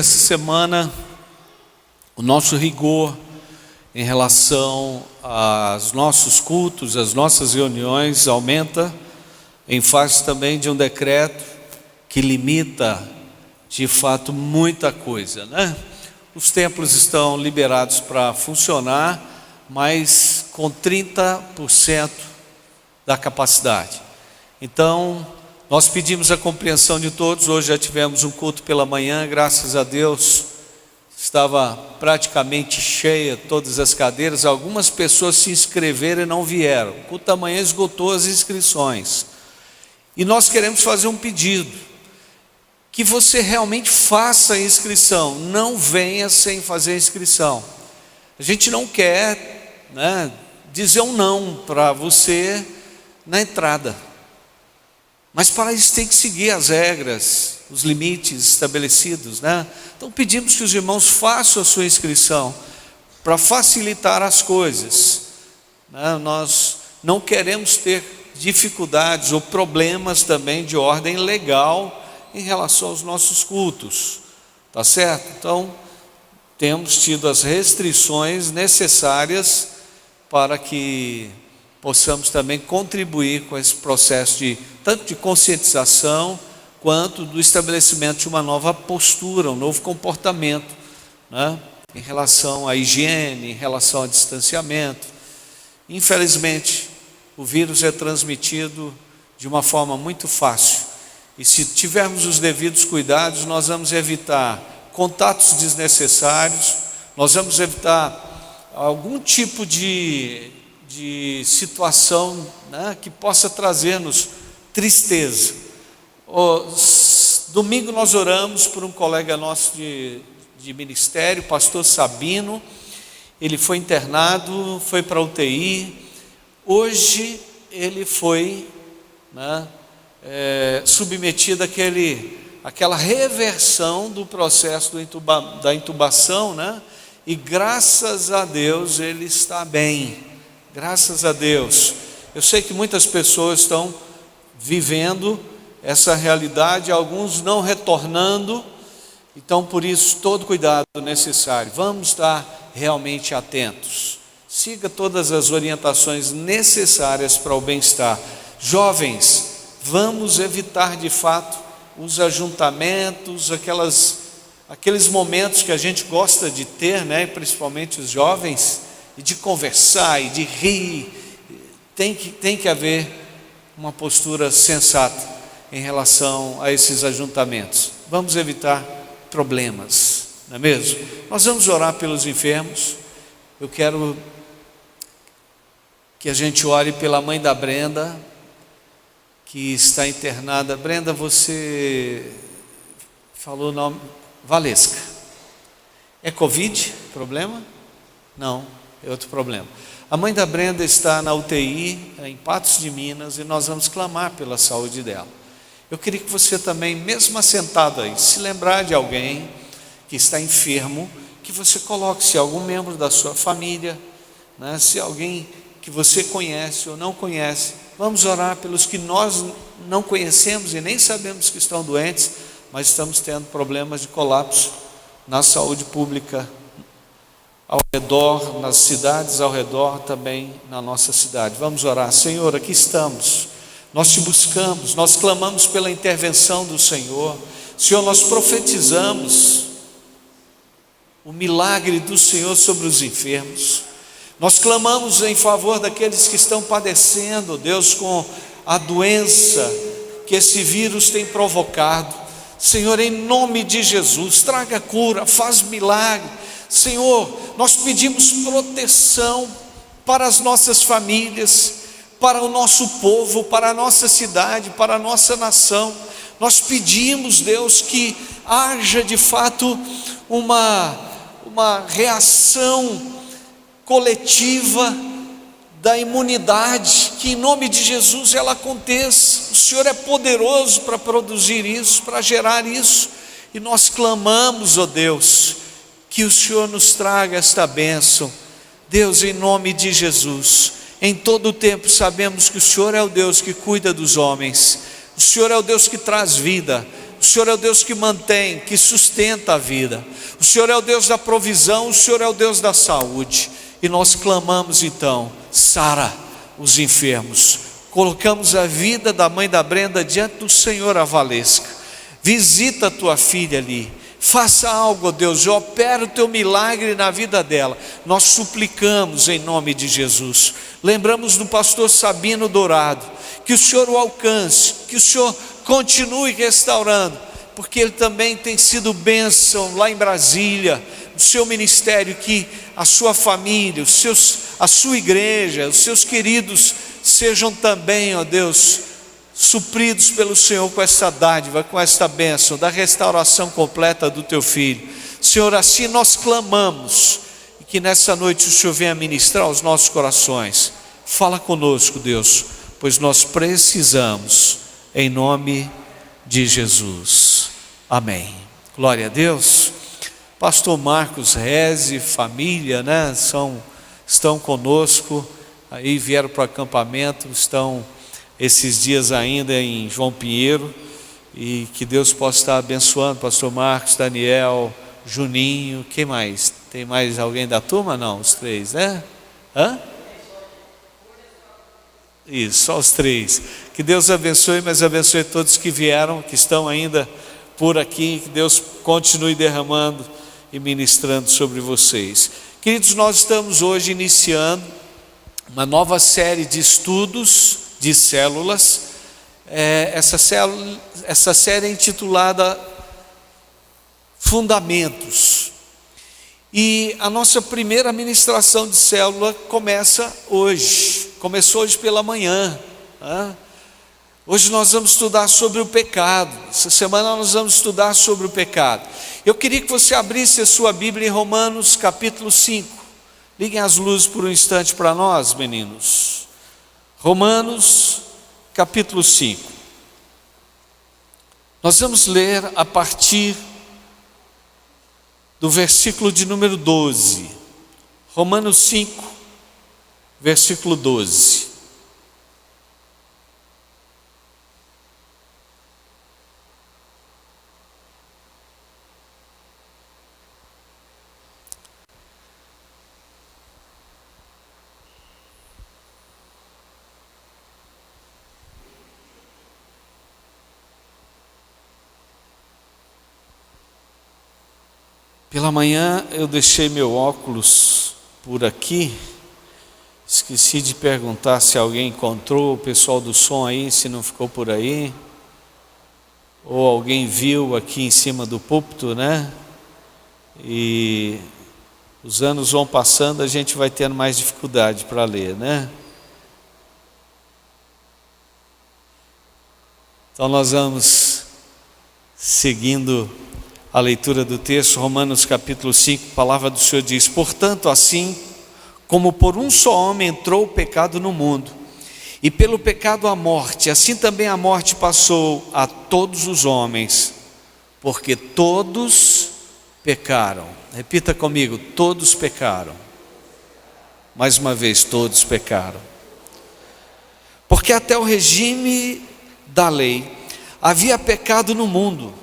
Essa semana, o nosso rigor em relação aos nossos cultos, às nossas reuniões, aumenta em face também de um decreto que limita, de fato, muita coisa, né? Os templos estão liberados para funcionar, mas com 30% da capacidade. Então, nós pedimos a compreensão de todos. Hoje já tivemos um culto pela manhã, graças a Deus, estava praticamente cheia todas as cadeiras. Algumas pessoas se inscreveram e não vieram. O culto da manhã esgotou as inscrições. E nós queremos fazer um pedido, que você realmente faça a inscrição, não venha sem fazer a inscrição. A gente não quer, dizer um não para você na entrada. Mas para isso tem que seguir as regras, os limites estabelecidos, né? Então pedimos que os irmãos façam a sua inscrição para facilitar as coisas, né? Nós não queremos ter dificuldades ou problemas também de ordem legal em relação aos nossos cultos, tá certo? Então temos tido as restrições necessárias para que possamos também contribuir com esse processo tanto de conscientização, quanto do estabelecimento de uma nova postura, um novo comportamento, né? Em relação à higiene, em relação ao distanciamento. Infelizmente, o vírus é transmitido de uma forma muito fácil, e se tivermos os devidos cuidados, nós vamos evitar contatos desnecessários, nós vamos evitar algum tipo de situação, né, que possa trazer-nos tristeza. Domingo nós oramos por um colega nosso de ministério, pastor Sabino. Ele foi internado, foi para a UTI. Hoje ele foi, submetido àquela reversão do processo da intubação, né? E graças a Deus ele está bem. Graças a Deus. Eu sei que muitas pessoas estão vivendo essa realidade, alguns não retornando. Então, por isso, todo cuidado necessário. Vamos estar realmente atentos. Siga todas as orientações necessárias para o bem-estar. Jovens, vamos evitar de fato os ajuntamentos, aqueles momentos que a gente gosta de ter, né? Principalmente os jovens, e de conversar e de rir. Tem que haver uma postura sensata em relação a esses ajuntamentos. Vamos evitar problemas, não é mesmo? Nós vamos orar pelos enfermos. Eu quero que a gente ore pela mãe da Brenda, que está internada. Brenda, você falou o nome? Valesca. É Covid? Problema? Não. É outro problema. A mãe da Brenda está na UTI, em Patos de Minas, e nós vamos clamar pela saúde dela. Eu queria que você também, mesmo assentado aí, se lembrar de alguém que está enfermo, que você coloque, se algum membro da sua família, né, se alguém que você conhece ou não conhece. Vamos orar pelos que nós não conhecemos e nem sabemos que estão doentes, mas estamos tendo problemas de colapso na saúde pública ao redor, nas cidades ao redor, também na nossa cidade. Vamos orar. Senhor, aqui estamos, nós te buscamos, nós clamamos pela intervenção do Senhor. Senhor, nós profetizamos o milagre do Senhor sobre os enfermos. Nós clamamos em favor daqueles que estão padecendo, Deus, com a doença que esse vírus tem provocado. Senhor, em nome de Jesus, traga cura, faz milagre. Senhor, nós pedimos proteção para as nossas famílias, para o nosso povo, para a nossa cidade, para a nossa nação. Nós pedimos, Deus, que haja de fato uma reação coletiva da imunidade, que em nome de Jesus ela aconteça. O Senhor é poderoso para produzir isso, para gerar isso, e nós clamamos, ó Deus, que o Senhor nos traga esta bênção. Deus, em nome de Jesus, em todo o tempo sabemos que o Senhor é o Deus que cuida dos homens, o Senhor é o Deus que traz vida, o Senhor é o Deus que mantém, que sustenta a vida. O Senhor é o Deus da provisão, o Senhor é o Deus da saúde. E nós clamamos então, sara os enfermos. Colocamos a vida da mãe da Brenda diante do Senhor, a Valesca. Visita a tua filha ali. Faça algo, ó Deus, opera o teu milagre na vida dela. Nós suplicamos em nome de Jesus. Lembramos do pastor Sabino Dourado, que o Senhor o alcance, que o Senhor continue restaurando, porque ele também tem sido bênção lá em Brasília, no seu ministério, que a sua família, a sua igreja, os seus queridos sejam também, ó Deus, supridos pelo Senhor com essa dádiva, com esta bênção da restauração completa do teu filho. Senhor, assim nós clamamos, e que nessa noite o Senhor venha ministrar aos nossos corações. Fala conosco, Deus, pois nós precisamos, em nome de Jesus, amém. Glória a Deus. Pastor Marcos Reze, família, né, estão conosco, aí vieram para o acampamento, estão esses dias ainda em João Pinheiro, e que Deus possa estar abençoando pastor Marcos, Daniel, Juninho. Quem mais? Tem mais alguém da turma? Não, os três, né? Isso, só os três. Que Deus abençoe, mas abençoe todos que vieram, que estão ainda por aqui. Que Deus continue derramando e ministrando sobre vocês. Queridos, nós estamos hoje iniciando uma nova série de estudos de células. Essa série é intitulada Fundamentos. E a nossa primeira ministração de célula começou hoje pela manhã. Hoje nós vamos estudar sobre o pecado. Essa semana nós vamos estudar sobre o pecado. Eu queria que você abrisse a sua Bíblia em Romanos capítulo 5. Liguem as luzes por um instante para nós, meninos. Romanos capítulo 5. Nós vamos ler a partir do versículo de número 12. Romanos 5, versículo 12. Pela manhã eu deixei meu óculos por aqui, esqueci de perguntar se alguém encontrou, o pessoal do som aí, se não ficou por aí, ou alguém viu aqui em cima do púlpito, né? E os anos vão passando, a gente vai tendo mais dificuldade para ler, né? Então nós vamos seguindo a leitura do texto. Romanos capítulo 5, a palavra do Senhor diz: portanto, assim como por um só homem entrou o pecado no mundo, e pelo pecado a morte, assim também a morte passou a todos os homens, porque todos pecaram. Repita comigo: todos pecaram. Mais uma vez, todos pecaram. Porque até o regime da lei havia pecado no mundo,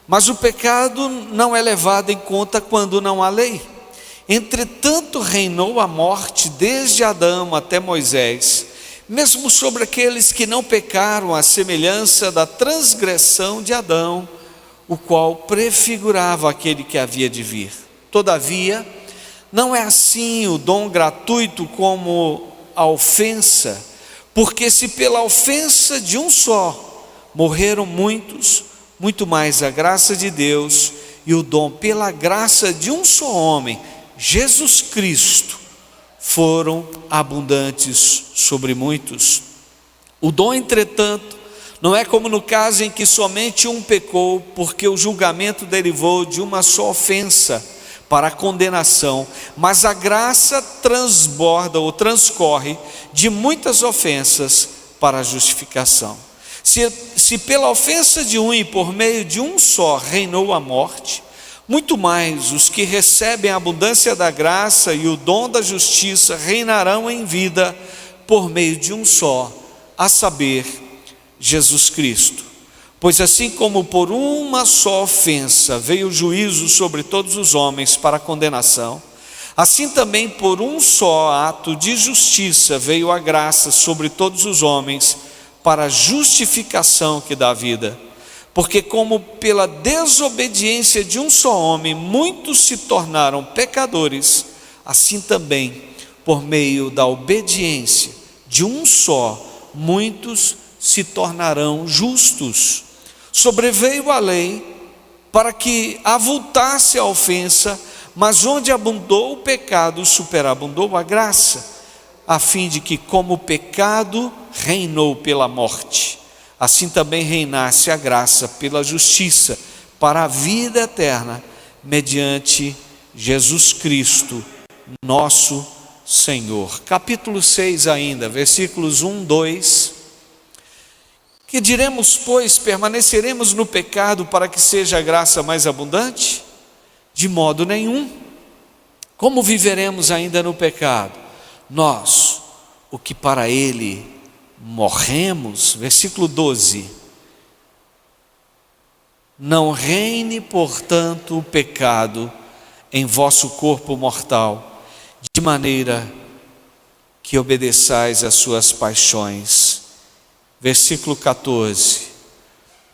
mas o pecado não é levado em conta quando não há lei. Entretanto, reinou a morte desde Adão até Moisés, mesmo sobre aqueles que não pecaram, à semelhança da transgressão de Adão, o qual prefigurava aquele que havia de vir. Todavia, não é assim o dom gratuito como a ofensa, porque se pela ofensa de um só morreram muitos, muito mais a graça de Deus e o dom pela graça de um só homem, Jesus Cristo, foram abundantes sobre muitos. O dom, entretanto, não é como no caso em que somente um pecou, porque o julgamento derivou de uma só ofensa para a condenação, mas a graça transborda ou transcorre de muitas ofensas para a justificação. Se pela ofensa de um e por meio de um só reinou a morte, muito mais os que recebem a abundância da graça e o dom da justiça reinarão em vida por meio de um só, a saber, Jesus Cristo. Pois assim como por uma só ofensa veio o juízo sobre todos os homens para condenação, assim também por um só ato de justiça veio a graça sobre todos os homens para a justificação que dá vida. Porque como pela desobediência de um só homem muitos se tornaram pecadores, assim também por meio da obediência de um só muitos se tornarão justos. Sobreveio a lei para que avultasse a ofensa, mas onde abundou o pecado, superabundou a graça, a fim de que, como o pecado reinou pela morte, assim também reinasse a graça pela justiça, para a vida eterna, mediante Jesus Cristo, nosso Senhor. Capítulo 6 ainda, versículos 1, 2. Que diremos, pois, permaneceremos no pecado para que seja a graça mais abundante? De modo nenhum. Como viveremos ainda no pecado? Nós, o que para ele morremos, versículo 12. Não reine, portanto, o pecado em vosso corpo mortal, de maneira que obedeçais às suas paixões. Versículo 14.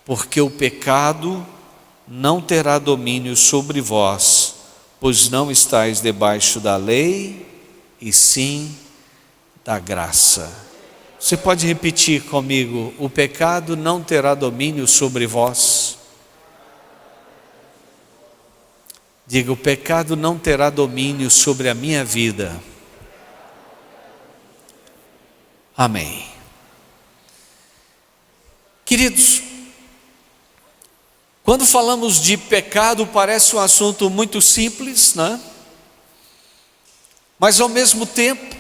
Porque o pecado não terá domínio sobre vós, pois não estáis debaixo da lei, e sim da graça. Você pode repetir comigo? O pecado não terá domínio sobre vós. Diga: o pecado não terá domínio sobre a minha vida. Amém. Queridos, quando falamos de pecado, parece um assunto muito simples, né? Mas ao mesmo tempo,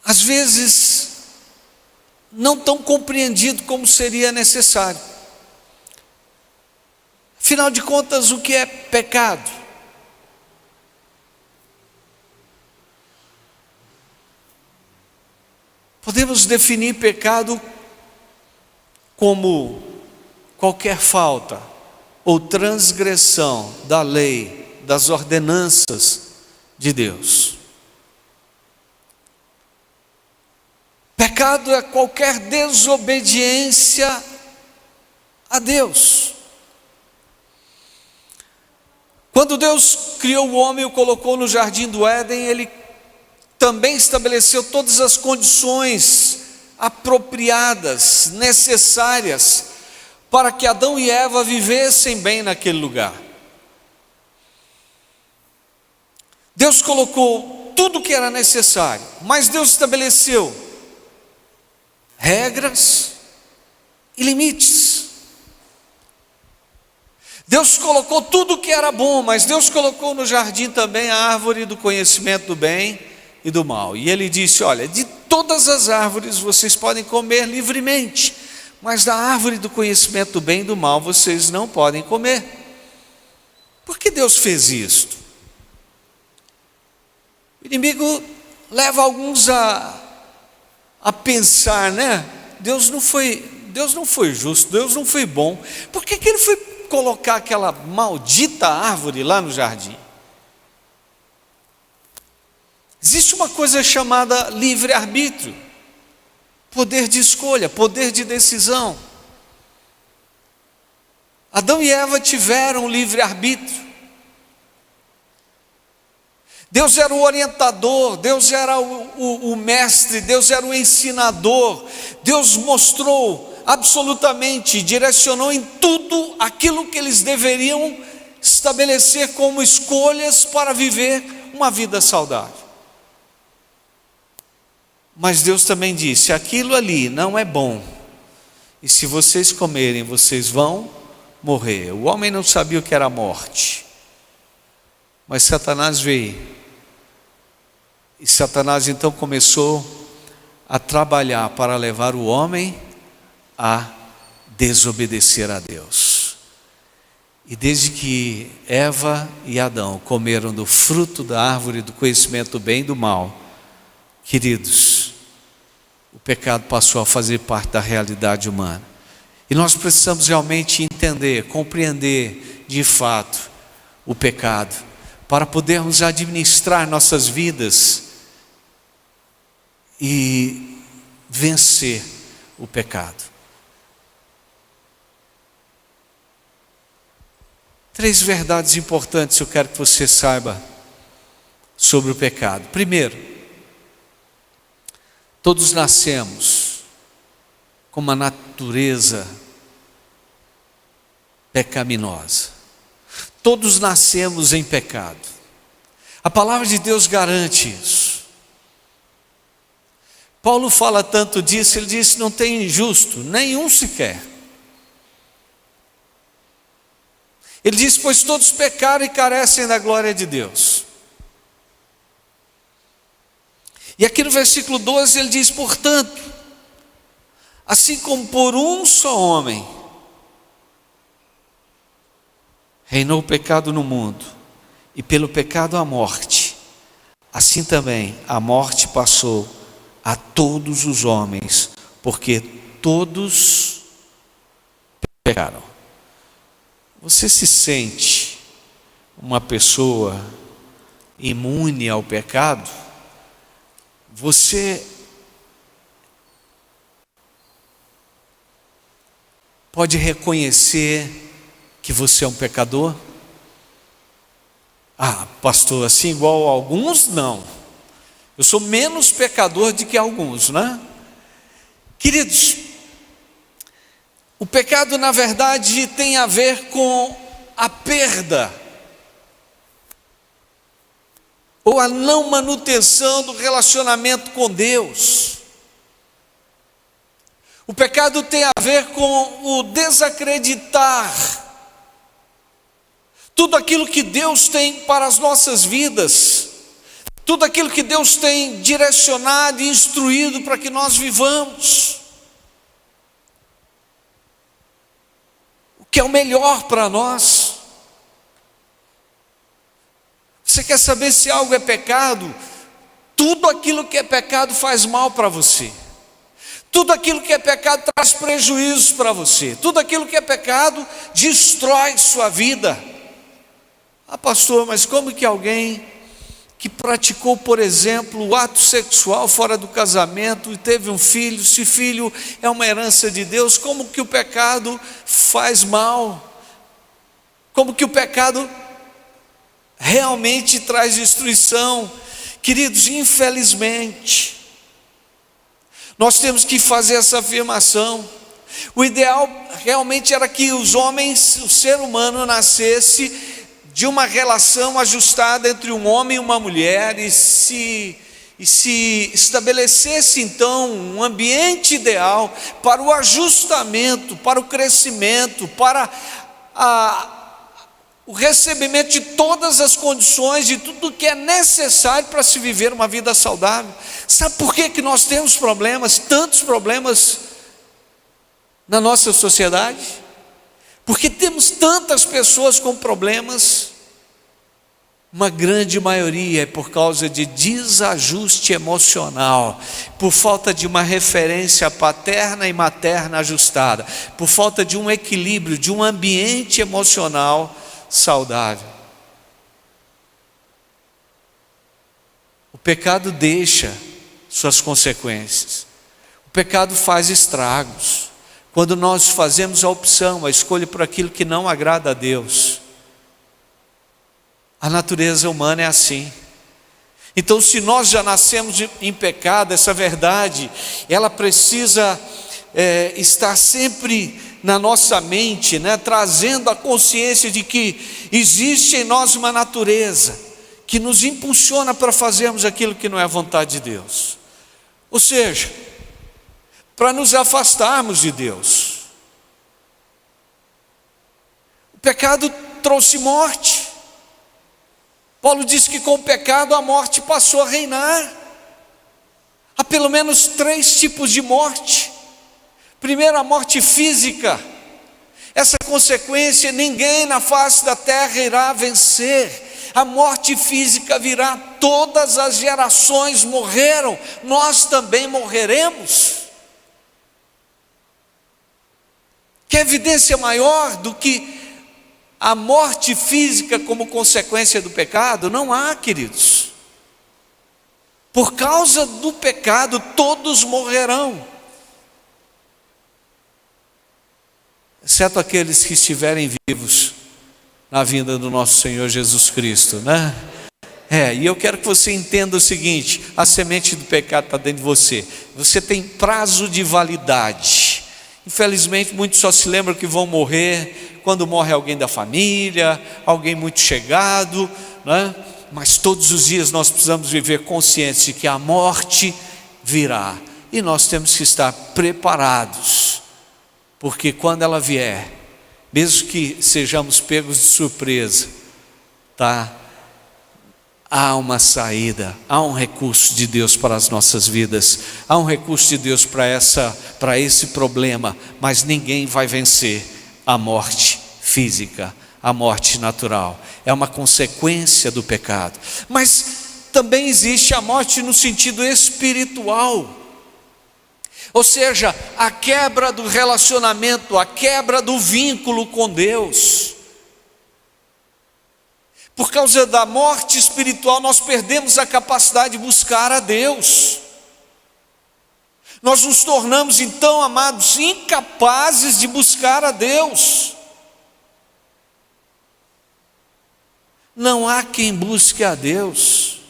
às vezes, não tão compreendido como seria necessário. Afinal de contas, o que é pecado? Podemos definir pecado como qualquer falta ou transgressão da lei, das ordenanças de Deus. Pecado é qualquer desobediência a Deus. Quando Deus criou o homem e o colocou no jardim do Éden, Ele também estabeleceu todas as condições apropriadas, necessárias, para que Adão e Eva vivessem bem naquele lugar. Deus colocou tudo o que era necessário, mas Deus estabeleceu regras e limites. Deus colocou tudo o que era bom, mas Deus colocou no jardim também a árvore do conhecimento do bem e do mal. E Ele disse: olha, de todas as árvores vocês podem comer livremente, mas da árvore do conhecimento do bem e do mal vocês não podem comer. Por que Deus fez isto? O inimigo leva alguns a pensar, né? Deus não foi justo, Deus não foi bom. Por que Ele foi colocar aquela maldita árvore lá no jardim? Existe uma coisa chamada livre-arbítrio, poder de escolha, poder de decisão. Adão e Eva tiveram livre-arbítrio. Deus era o orientador, Deus era o mestre, Deus era o ensinador. Deus mostrou absolutamente, direcionou em tudo aquilo que eles deveriam estabelecer como escolhas para viver uma vida saudável. Mas Deus também disse: aquilo ali não é bom, e se vocês comerem, vocês vão morrer. O homem não sabia o que era a morte, mas Satanás veio, e Satanás então começou a trabalhar para levar o homem a desobedecer a Deus. E desde que Eva e Adão comeram do fruto da árvore do conhecimento do bem e do mal, queridos, o pecado passou a fazer parte da realidade humana. E nós precisamos realmente entender, compreender de fato o pecado, para podermos administrar nossas vidas e vencer o pecado. 3 verdades importantes eu quero que você saiba sobre o pecado. Primeiro, todos nascemos com uma natureza pecaminosa. Todos nascemos em pecado. A palavra de Deus garante isso. Paulo fala tanto disso, ele diz: não tem injusto, nenhum sequer. Ele diz: pois todos pecaram e carecem da glória de Deus. E aqui no versículo 12 ele diz: portanto, assim como por um só homem reinou o pecado no mundo, e pelo pecado a morte, assim também a morte passou a todos os homens, porque todos pecaram. Você se sente uma pessoa imune ao pecado? Você pode reconhecer que você é um pecador? Ah, pastor, assim igual a alguns, não. Eu sou menos pecador do que alguns, né? Queridos, o pecado na verdade tem a ver com a perda ou a não manutenção do relacionamento com Deus. O pecado tem a ver com o desacreditar tudo aquilo que Deus tem para as nossas vidas, tudo aquilo que Deus tem direcionado e instruído para que nós vivamos, o que é o melhor para nós. Você quer saber se algo é pecado? Tudo aquilo que é pecado faz mal para você. Tudo aquilo que é pecado traz prejuízos para você. Tudo aquilo que é pecado destrói sua vida. Ah, pastor, mas como que alguém que praticou, por exemplo, o ato sexual fora do casamento e teve um filho, se filho é uma herança de Deus, como que o pecado faz mal? Como que o pecado realmente traz destruição? Queridos, infelizmente, nós temos que fazer essa afirmação. O ideal realmente era que os homens, o ser humano nascesse de uma relação ajustada entre um homem e uma mulher e se estabelecesse então um ambiente ideal para o ajustamento, para o crescimento, para o recebimento de todas as condições, de tudo que é necessário para se viver uma vida saudável. Sabe por que nós temos problemas, tantos problemas na nossa sociedade? Porque temos tantas pessoas com problemas. Uma grande maioria é por causa de desajuste emocional, por falta de uma referência paterna e materna ajustada, por falta de um equilíbrio, de um ambiente emocional saudável. O pecado deixa suas consequências. O pecado faz estragos. Quando nós fazemos a opção, a escolha por aquilo que não agrada a Deus. A natureza humana é assim. Então, se nós já nascemos em pecado, essa verdade, ela precisa estar sempre na nossa mente, né? Trazendo a consciência de que existe em nós uma natureza que nos impulsiona para fazermos aquilo que não é a vontade de Deus. Ou seja, para nos afastarmos de Deus. O pecado trouxe morte. Paulo diz que com o pecado a morte passou a reinar. Há pelo menos 3 tipos de morte. Primeiro, a morte física. Essa consequência ninguém na face da terra irá vencer. A morte física virá, todas as gerações morreram, nós também morreremos. Que evidência maior do que a morte física como consequência do pecado? Não há, queridos. Por causa do pecado, todos morrerão, exceto aqueles que estiverem vivos na vinda do nosso Senhor Jesus Cristo, né? E eu quero que você entenda o seguinte: a semente do pecado está dentro de você. Você tem prazo de validade. Infelizmente, muitos só se lembram que vão morrer quando morre alguém da família, alguém muito chegado, né? Mas todos os dias nós precisamos viver conscientes de que a morte virá, e nós temos que estar preparados, porque quando ela vier, mesmo que sejamos pegos de surpresa, há uma saída, há um recurso de Deus para as nossas vidas, há um recurso de Deus para esse problema, mas ninguém vai vencer a morte física, a morte natural, é uma consequência do pecado. Mas também existe a morte no sentido espiritual, ou seja, a quebra do relacionamento, a quebra do vínculo com Deus. Por causa da morte espiritual, nós perdemos a capacidade de buscar a Deus. Nós nos tornamos então, amados, incapazes de buscar a Deus. Não há quem busque a Deus.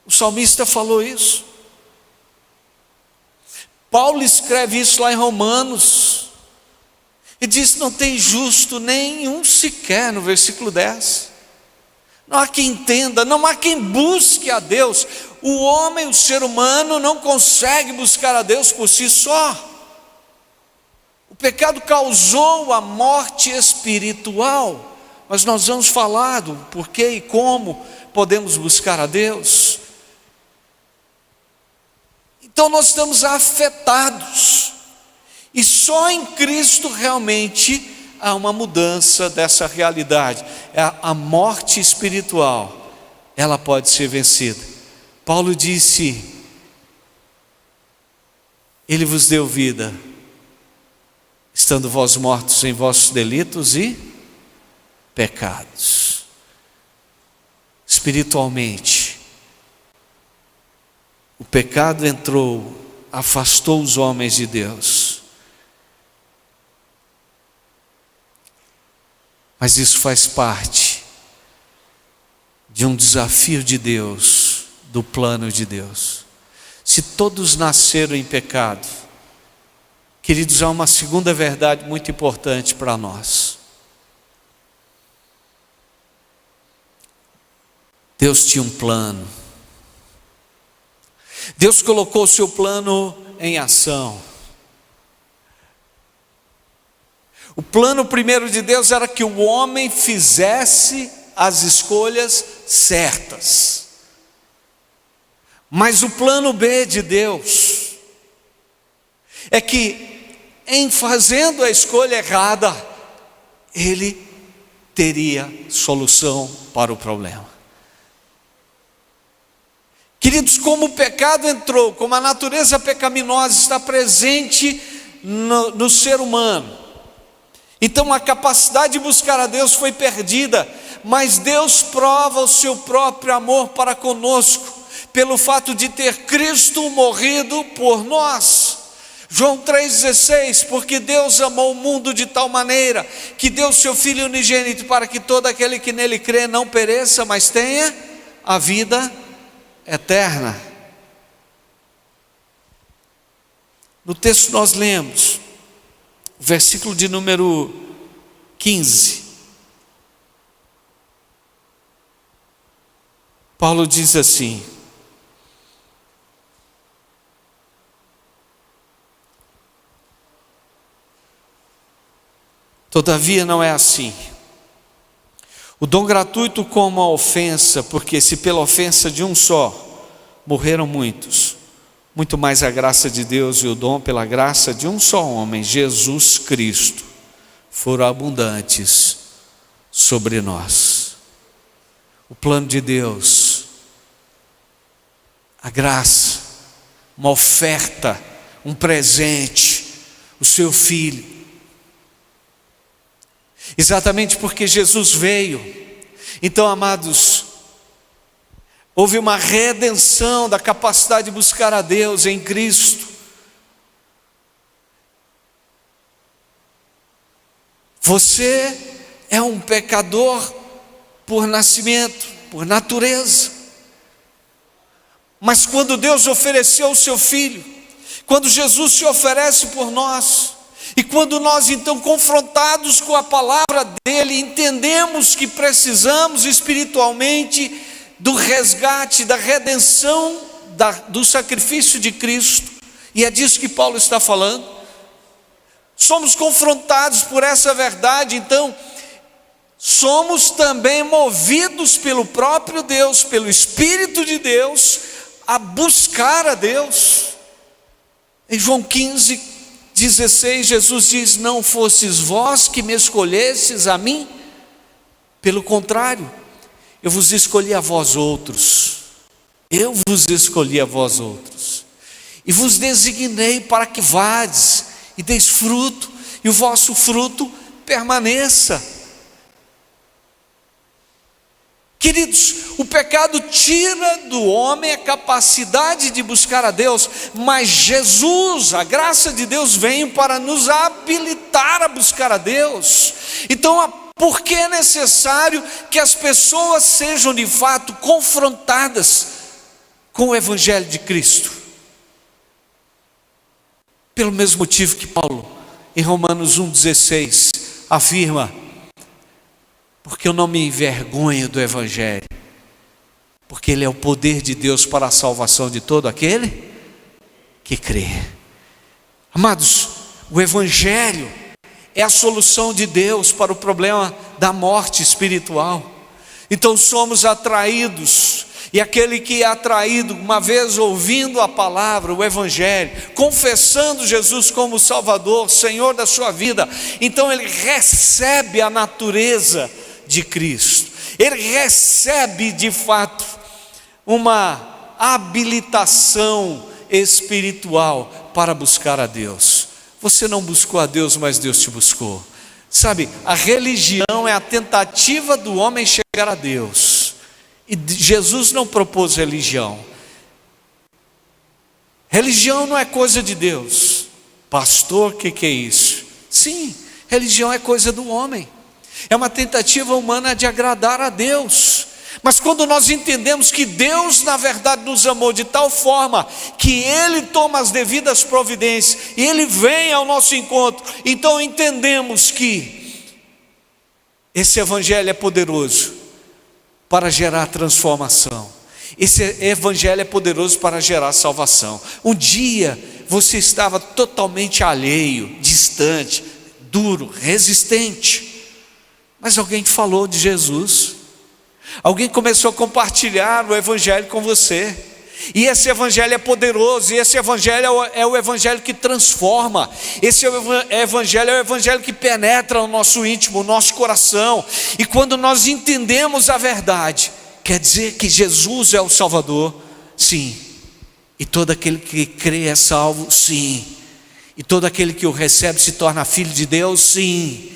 O salmista falou isso. Paulo escreve isso lá em Romanos, e diz: não tem justo nenhum sequer, no versículo 10. Não há quem entenda, não há quem busque a Deus. O homem, o ser humano, não consegue buscar a Deus por si só. O pecado causou a morte espiritual, mas nós vamos falar do porquê e como podemos buscar a Deus. Então nós estamos afetados, e só em Cristo realmente há uma mudança dessa realidade. A morte espiritual, ela pode ser vencida. Paulo disse: Ele vos deu vida, estando vós mortos em vossos delitos e pecados. Espiritualmente, o pecado entrou, afastou os homens de Deus. Mas isso faz parte de um desafio de Deus, do plano de Deus. Se todos nasceram em pecado, queridos, há uma segunda verdade muito importante para nós. Deus tinha um plano. Deus colocou o seu plano em ação. O plano primeiro de Deus era que o homem fizesse as escolhas certas. Mas o plano B de Deus é que, em fazendo a escolha errada, Ele teria solução para o problema. Queridos, como o pecado entrou, como a natureza pecaminosa está presente no ser humano, então a capacidade de buscar a Deus foi perdida. Mas Deus prova o seu próprio amor para conosco, pelo fato de ter Cristo morrido por nós. João 3,16: porque Deus amou o mundo de tal maneira, que deu seu Filho unigênito, para que todo aquele que nele crê não pereça, mas tenha a vida eterna. No texto nós lemos, versículo de número 15, Paulo diz assim: todavia não é assim. O dom gratuito como a ofensa, porque se pela ofensa de um só morreram muitos, muito mais a graça de Deus e o dom pela graça de um só homem, Jesus Cristo, foram abundantes sobre nós. o plano de Deus, a graça, uma oferta, um presente, o seu Filho. Exatamente porque Jesus veio. Então, amados, houve uma redenção da capacidade de buscar a Deus em Cristo. Você é um pecador por nascimento, por natureza. Mas quando Deus ofereceu o seu Filho, quando Jesus se oferece por nós, e quando nós então confrontados com a palavra dele, entendemos que precisamos espiritualmente do resgate, da redenção, do sacrifício de Cristo, e é disso que Paulo está falando. Somos confrontados por essa verdade, então somos também movidos pelo próprio Deus, pelo Espírito de Deus, a buscar a Deus. Em João 15:16, Jesus diz: não fostes vós que me escolhestes a mim, pelo contrário, eu vos escolhi a vós outros. Eu vos escolhi a vós outros, e vos designei para que vades e deis fruto, e o vosso fruto permaneça. Queridos, o pecado tira do homem a capacidade de buscar a Deus, mas Jesus, a graça de Deus veio para nos habilitar a buscar a Deus. Então, por que é necessário que as pessoas sejam de fato confrontadas com o Evangelho de Cristo? Pelo mesmo motivo que Paulo, em Romanos 1,16, afirma: porque eu não me envergonho do Evangelho, porque ele é o poder de Deus para a salvação de todo aquele que crê. Amados, o Evangelho é a solução de Deus para o problema da morte espiritual. Então somos atraídos, e aquele que é atraído, uma vez ouvindo a palavra, o Evangelho, confessando Jesus como Salvador, Senhor da sua vida, então ele recebe a natureza de Cristo, ele recebe de fato uma habilitação espiritual para buscar a Deus. Você não buscou a Deus, mas Deus te buscou. Sabe, a religião é a tentativa do homem chegar a Deus, e Jesus não propôs religião. Religião não é coisa de Deus. Pastor, o que é isso? Sim, religião é coisa do homem, é uma tentativa humana de agradar a Deus. Mas quando nós entendemos que Deus na verdade nos amou de tal forma que Ele toma as devidas providências e Ele vem ao nosso encontro, então entendemos que esse Evangelho é poderoso para gerar transformação. Esse Evangelho é poderoso para gerar salvação. Um dia você estava totalmente alheio, distante, duro, resistente, mas alguém falou de Jesus. Alguém começou a compartilhar o Evangelho com você, e esse Evangelho é poderoso, e esse Evangelho é o Evangelho que transforma. Esse Evangelho é o Evangelho que penetra no nosso íntimo, no nosso coração. E quando nós entendemos a verdade, quer dizer que Jesus é o Salvador, sim, e todo aquele que crê é salvo, sim, e todo aquele que o recebe se torna filho de Deus, sim.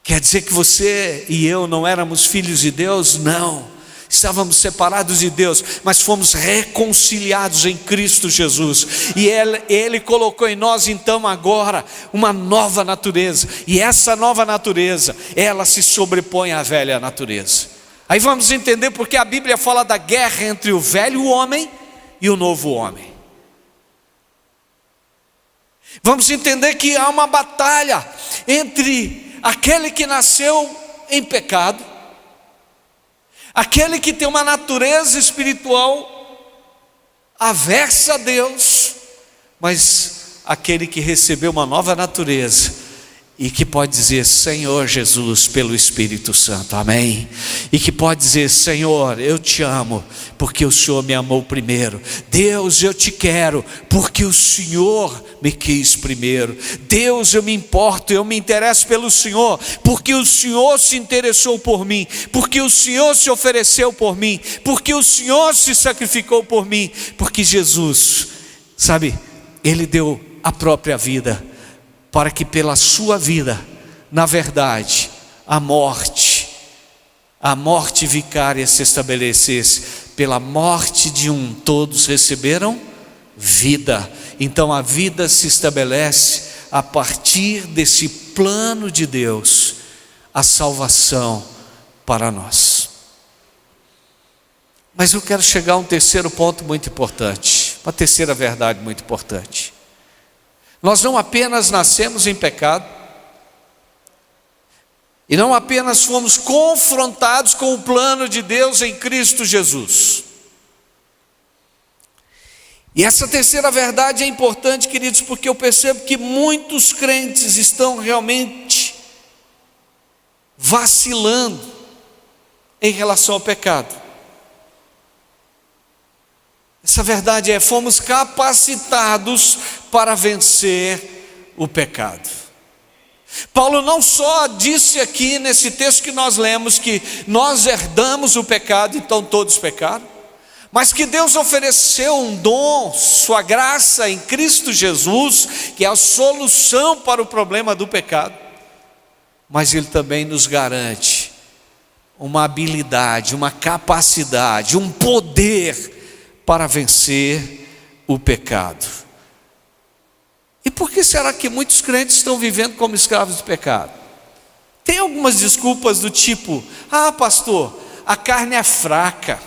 Quer dizer que você e eu não éramos filhos de Deus? Não, estávamos separados de Deus, mas fomos reconciliados em Cristo Jesus, e Ele colocou em nós então agora uma nova natureza, e essa nova natureza, ela se sobrepõe à velha natureza. Aí vamos entender porque a Bíblia fala da guerra entre o velho homem e o novo homem. Vamos entender que há uma batalha entre aquele que nasceu em pecado, aquele que tem uma natureza espiritual aversa a Deus, mas aquele que recebeu uma nova natureza e que pode dizer Senhor Jesus pelo Espírito Santo, amém? E que pode dizer Senhor, eu te amo porque o Senhor me amou primeiro. Deus, eu te quero porque o Senhor me quis primeiro. Deus, eu me importo, eu me interesso pelo Senhor porque o Senhor se interessou por mim, porque o Senhor se ofereceu por mim, porque o Senhor se sacrificou por mim, porque Jesus, sabe, Ele deu a própria vida para que pela sua vida, na verdade, a morte vicária se estabelecesse. Pela morte de um, todos receberam vida. Então a vida se estabelece a partir desse plano de Deus, a salvação para nós. Mas eu quero chegar a um terceiro ponto muito importante, uma terceira verdade muito importante. Nós não apenas nascemos em pecado, e não apenas fomos confrontados com o plano de Deus em Cristo Jesus. E essa terceira verdade é importante, queridos, porque eu percebo que muitos crentes estão realmente vacilando em relação ao pecado. Essa verdade é: fomos capacitados para vencer o pecado. Paulo não só disse aqui nesse texto que nós lemos que nós herdamos o pecado, então todos pecaram, mas que Deus ofereceu um dom, sua graça em Cristo Jesus, que é a solução para o problema do pecado. Mas Ele também nos garante uma habilidade, uma capacidade, um poder para vencer o pecado. E por que será que muitos crentes estão vivendo como escravos do pecado? Tem algumas desculpas do tipo: ah, pastor, a carne é fraca.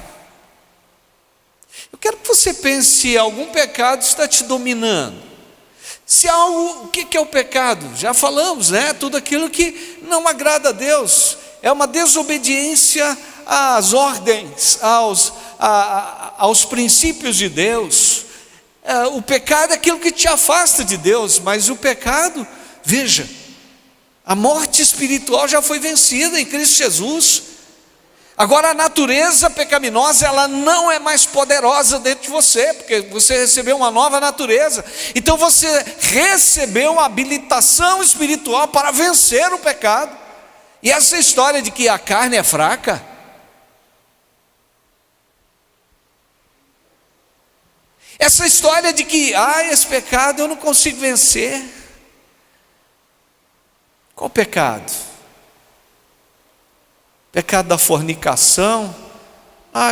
Eu quero que você pense se algum pecado está te dominando. Se algo, o que é o pecado? Já falamos, né? Tudo aquilo que não agrada a Deus. É uma desobediência às ordens, aos princípios de Deus. O pecado é aquilo que te afasta de Deus, mas o pecado, veja, a morte espiritual já foi vencida em Cristo Jesus. Agora a natureza pecaminosa, ela não é mais poderosa dentro de você, porque você recebeu uma nova natureza. Então você recebeu uma habilitação espiritual para vencer o pecado. E essa história de que a carne é fraca, essa história de que esse pecado eu não consigo vencer. Qual pecado? Pecado da fornicação.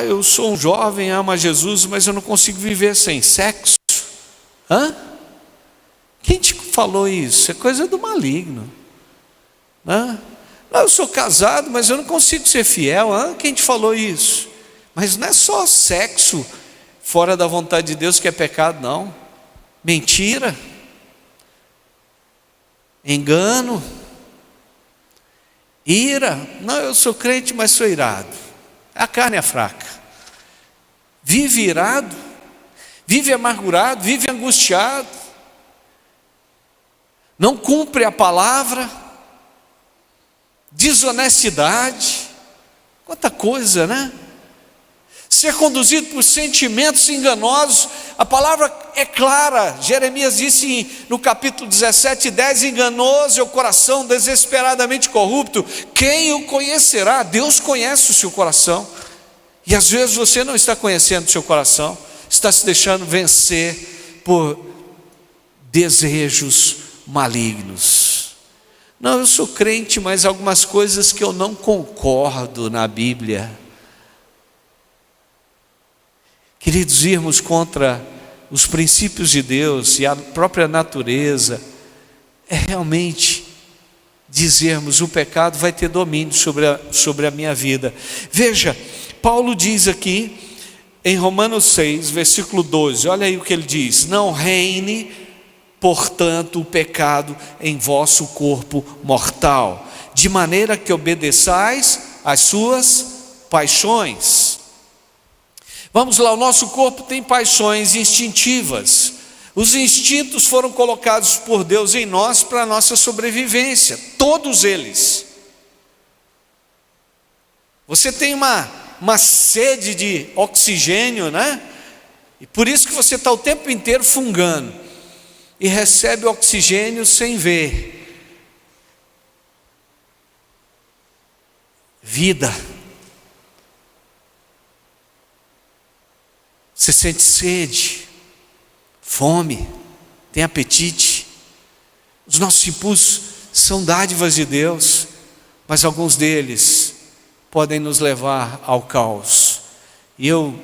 Eu sou um jovem, amo a Jesus, mas eu não consigo viver sem sexo. Quem te falou isso? É coisa do maligno. Eu sou casado, mas eu não consigo ser fiel. Quem te falou isso? Mas não é só sexo fora da vontade de Deus que é pecado, não. Mentira, engano, ira. Não, eu sou crente, mas sou irado. A carne é fraca. Vive irado, vive amargurado, vive angustiado, não cumpre a palavra, desonestidade, quanta coisa, né? Ser conduzido por sentimentos enganosos. A palavra é clara. Jeremias disse no capítulo 17:10: enganoso é o coração, desesperadamente corrupto, quem o conhecerá? Deus conhece o seu coração. E às vezes você não está conhecendo o seu coração, está se deixando vencer por desejos malignos. Não, eu sou crente, mas algumas coisas que eu não concordo na Bíblia. Queridos, irmos contra os princípios de Deus e a própria natureza é realmente dizermos: o pecado vai ter domínio sobre a minha vida. Veja, Paulo diz aqui em Romanos 6, versículo 12, olha aí o que ele diz: não reine, portanto, o pecado em vosso corpo mortal, de maneira que obedeçais às suas paixões. Vamos lá, o nosso corpo tem paixões instintivas. Os instintos foram colocados por Deus em nós para a nossa sobrevivência, todos eles. Você tem uma sede de oxigênio, né? E por isso que você está o tempo inteiro fungando e recebe oxigênio sem ver. Vida. Você sente sede, fome, tem apetite. Os nossos impulsos são dádivas de Deus, mas alguns deles podem nos levar ao caos. E eu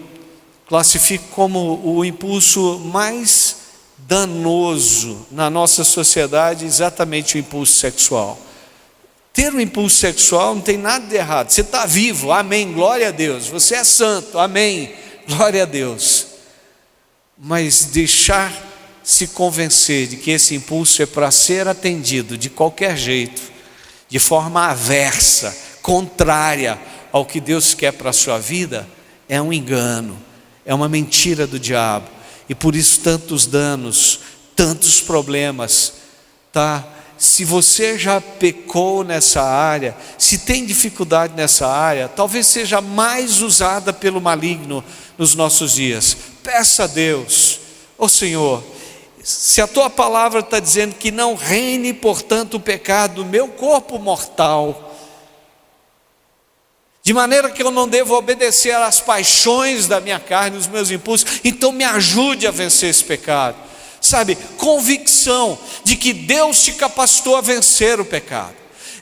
classifico como o impulso mais danoso na nossa sociedade exatamente o impulso sexual. Ter um impulso sexual não tem nada de errado. Você está vivo, amém, glória a Deus. Você é santo, amém, glória a Deus. Mas deixar se convencer de que esse impulso é para ser atendido de qualquer jeito, de forma aversa, contrária ao que Deus quer para a sua vida, é um engano, é uma mentira do diabo. E por isso tantos danos, tantos problemas, tá? Se você já pecou nessa área, se tem dificuldade nessa área, talvez seja mais usada pelo maligno nos nossos dias. Peça a Deus, ó Senhor, se a tua palavra está dizendo que não reine, portanto, o pecado no meu corpo mortal, de maneira que eu não devo obedecer às paixões da minha carne, os meus impulsos, então me ajude a vencer esse pecado. Sabe, convicção de que Deus te capacitou a vencer o pecado,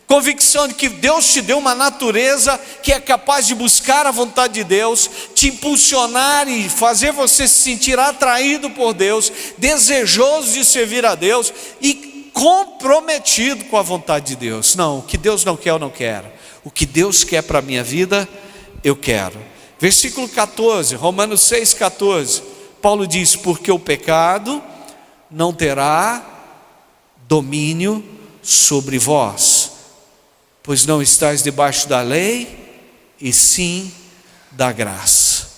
convicção de que Deus te deu uma natureza que é capaz de buscar a vontade de Deus, te impulsionar e fazer você se sentir atraído por Deus, desejoso de servir a Deus e comprometido com a vontade de Deus. Não, o que Deus não quer, eu não quero. O que Deus quer para a minha vida, eu quero. Versículo 14, Romanos 6,14, Paulo diz: porque o pecado não terá domínio sobre vós, pois não estáis debaixo da lei, e sim da graça.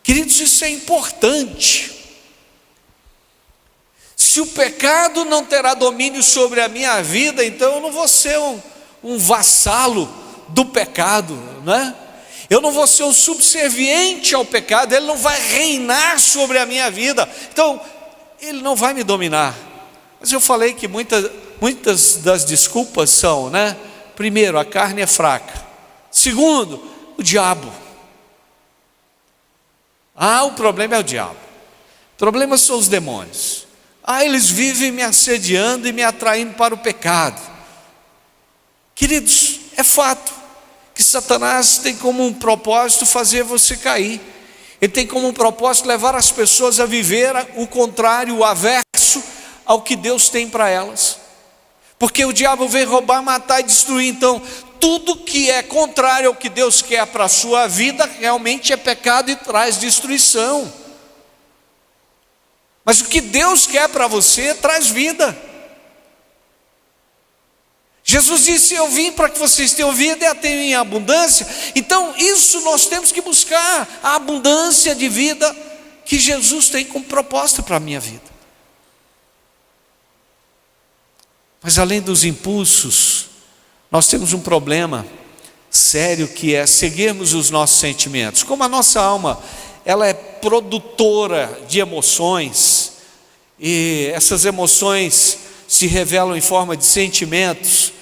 Queridos, isso é importante. Se o pecado não terá domínio sobre a minha vida, então eu não vou ser um vassalo do pecado, né? Eu não vou ser um subserviente ao pecado, ele não vai reinar sobre a minha vida, então ele não vai me dominar. Mas eu falei que muitas das desculpas são, né? Primeiro, a carne é fraca. Segundo, o diabo. O problema é o diabo. O problema são os demônios. Eles vivem me assediando e me atraindo para o pecado. Queridos, é fato que Satanás tem como um propósito fazer você cair. Ele tem como um propósito levar as pessoas a viver o contrário, o averso ao que Deus tem para elas. Porque o diabo vem roubar, matar e destruir. Então, tudo que é contrário ao que Deus quer para a sua vida, realmente é pecado e traz destruição. Mas o que Deus quer para você, traz vida. Jesus disse: eu vim para que vocês tenham vida e a tenham em abundância. Então isso nós temos que buscar, a abundância de vida que Jesus tem como proposta para a minha vida. Mas além dos impulsos, nós temos um problema sério, que é seguirmos os nossos sentimentos. Como a nossa alma, ela é produtora de emoções, e essas emoções se revelam em forma de sentimentos,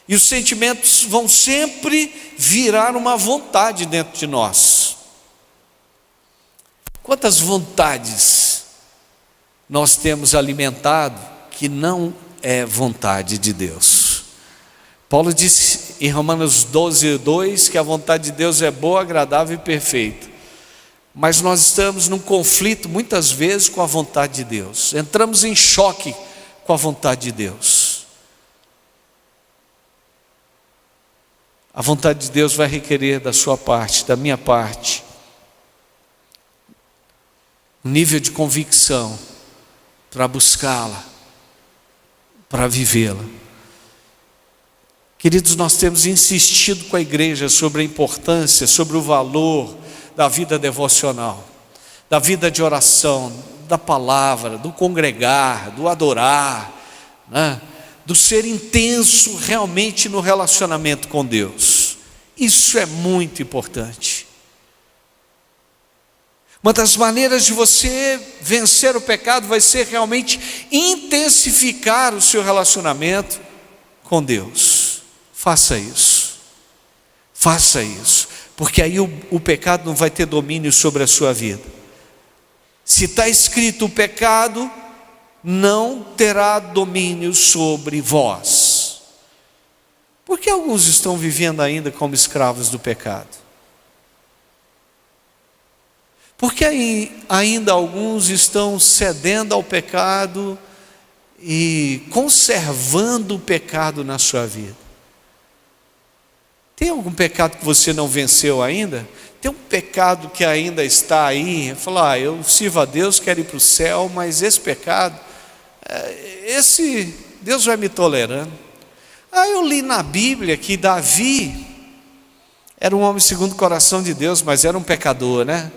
e os sentimentos vão sempre virar uma vontade dentro de nós. Quantas vontades nós temos alimentado que não é vontade de Deus? Paulo disse em Romanos 12:2 que a vontade de Deus é boa, agradável e perfeita. Mas nós estamos num conflito muitas vezes com a vontade de Deus, entramos em choque com a vontade de Deus. A vontade de Deus vai requerer da sua parte, da minha parte, um nível de convicção para buscá-la, para vivê-la. Queridos, nós temos insistido com a igreja sobre a importância, sobre o valor da vida devocional, da vida de oração, da palavra, do congregar, do adorar, né? Do ser intenso realmente no relacionamento com Deus. Isso é muito importante. Uma das maneiras de você vencer o pecado vai ser realmente intensificar o seu relacionamento com Deus. Faça isso. Faça isso. Porque aí o pecado não vai ter domínio sobre a sua vida. Se está escrito, o pecado não terá domínio sobre vós. Por que alguns estão vivendo ainda como escravos do pecado? Porque ainda alguns estão cedendo ao pecado e conservando o pecado na sua vida. Tem algum pecado que você não venceu ainda? Tem um pecado que ainda está aí? Fala, eu sirvo a Deus, quero ir para o céu, mas esse pecado, Deus vai me tolerando. Eu li na Bíblia que Davi era um homem segundo o coração de Deus, mas era um pecador, né?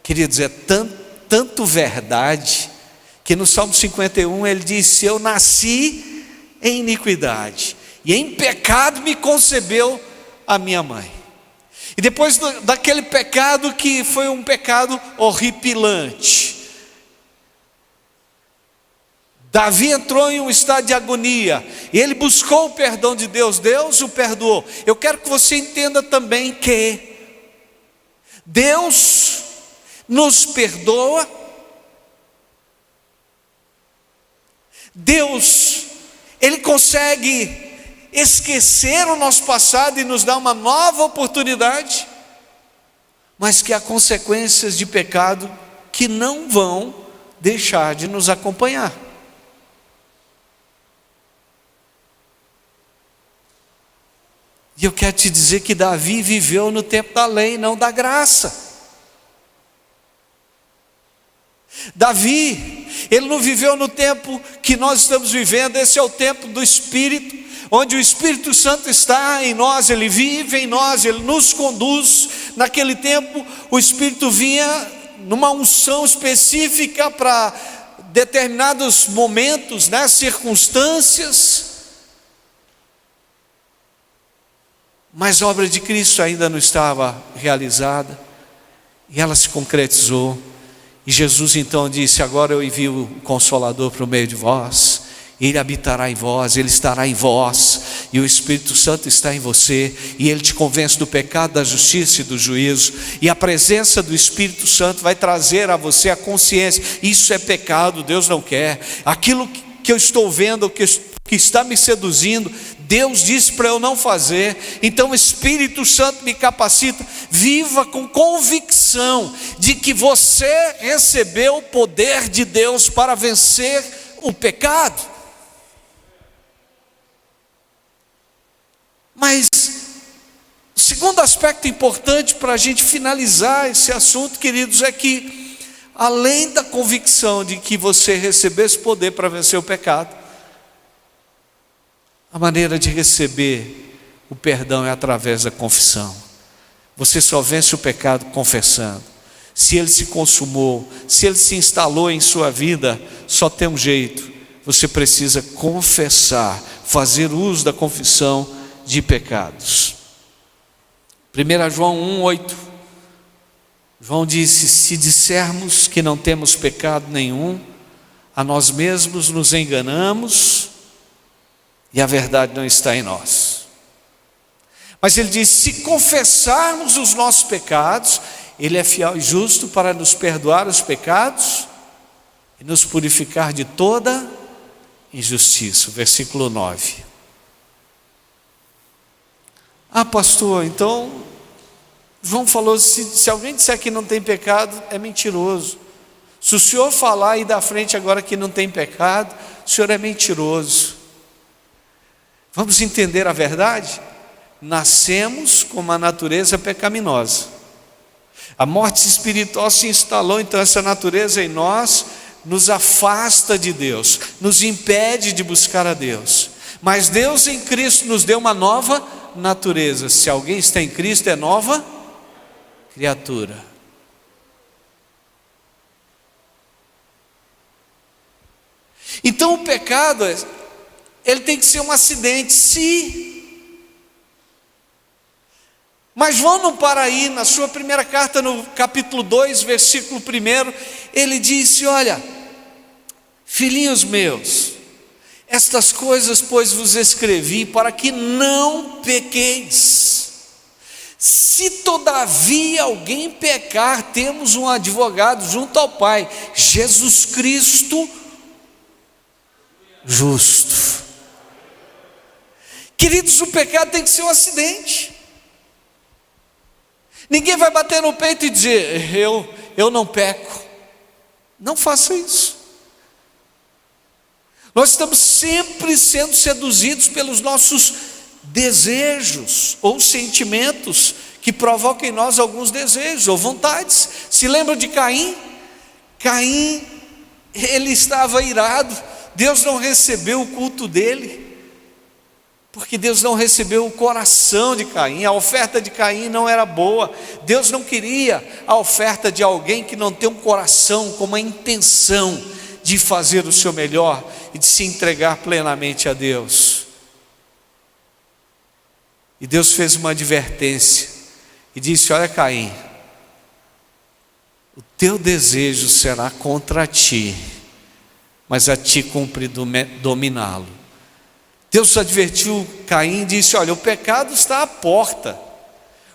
Queridos, é tanto verdade, que no Salmo 51 ele diz: eu nasci em iniquidade, e em pecado me concebeu a minha mãe. E depois daquele pecado, que foi um pecado horripilante, Davi entrou em um estado de agonia, e ele buscou o perdão de Deus, Deus o perdoou. Eu quero que você entenda também que Deus nos perdoa. Deus, Ele consegue esquecer o nosso passado e nos dar uma nova oportunidade, mas que há consequências de pecado que não vão deixar de nos acompanhar. E eu quero te dizer que Davi viveu no tempo da lei, não da graça. Davi, ele não viveu no tempo que nós estamos vivendo. Esse é o tempo do Espírito, onde o Espírito Santo está em nós, ele vive em nós, ele nos conduz. Naquele tempo, o Espírito vinha numa unção específica para determinados momentos, né, circunstâncias. Mas a obra de Cristo ainda não estava realizada, e ela se concretizou. E Jesus então disse: agora eu envio o Consolador para o meio de vós, Ele habitará em vós, Ele estará em vós, e o Espírito Santo está em você, e Ele te convence do pecado, da justiça e do juízo. E a presença do Espírito Santo vai trazer a você a consciência: isso é pecado, Deus não quer. Aquilo que eu estou vendo, que está me seduzindo, Deus disse para eu não fazer. Então o Espírito Santo me capacita. Viva com convicção de que você recebeu o poder de Deus para vencer o pecado. Mas o segundo aspecto importante para a gente finalizar esse assunto, queridos, é que além da convicção de que você recebeu esse poder para vencer o pecado, a maneira de receber o perdão é através da confissão. Você só vence o pecado confessando. Se ele se consumou, se ele se instalou em sua vida, só tem um jeito: você precisa confessar, fazer uso da confissão de pecados. 1 João 1:8, João disse: se dissermos que não temos pecado nenhum, a nós mesmos nos enganamos, e a verdade não está em nós. Mas ele diz: se confessarmos os nossos pecados, Ele é fiel e justo para nos perdoar os pecados e nos purificar de toda injustiça. Versículo 9. Pastor, então João falou: se alguém disser que não tem pecado, é mentiroso. Se o senhor falar e dar frente agora que não tem pecado, o senhor é mentiroso. Vamos entender a verdade? Nascemos com uma natureza pecaminosa. A morte espiritual se instalou, então essa natureza em nós nos afasta de Deus, nos impede de buscar a Deus. Mas Deus em Cristo nos deu uma nova natureza. Se alguém está em Cristo, é nova criatura. Então o pecado, ele tem que ser um acidente, Mas João não para aí. Na sua primeira carta, no capítulo 2, versículo 1, ele disse: olha, filhinhos meus, estas coisas pois vos escrevi para que não pequeis. Se todavia alguém pecar, temos um advogado junto ao Pai, Jesus Cristo justo. Queridos, o pecado tem que ser um acidente. Ninguém vai bater no peito e dizer: eu não peco. Não faça isso. Nós estamos sempre sendo seduzidos pelos nossos desejos ou sentimentos que provocam em nós alguns desejos ou vontades. Se lembram de Caim? Caim, ele estava irado. Deus não recebeu o culto dele, porque Deus não recebeu o coração de Caim. A oferta de Caim não era boa. Deus não queria a oferta de alguém que não tem um coração com uma intenção de fazer o seu melhor e de se entregar plenamente a Deus. E Deus fez uma advertência e disse: olha, Caim, o teu desejo será contra ti, mas a ti cumpre dominá-lo. Deus advertiu Caim e disse: olha, o pecado está à porta,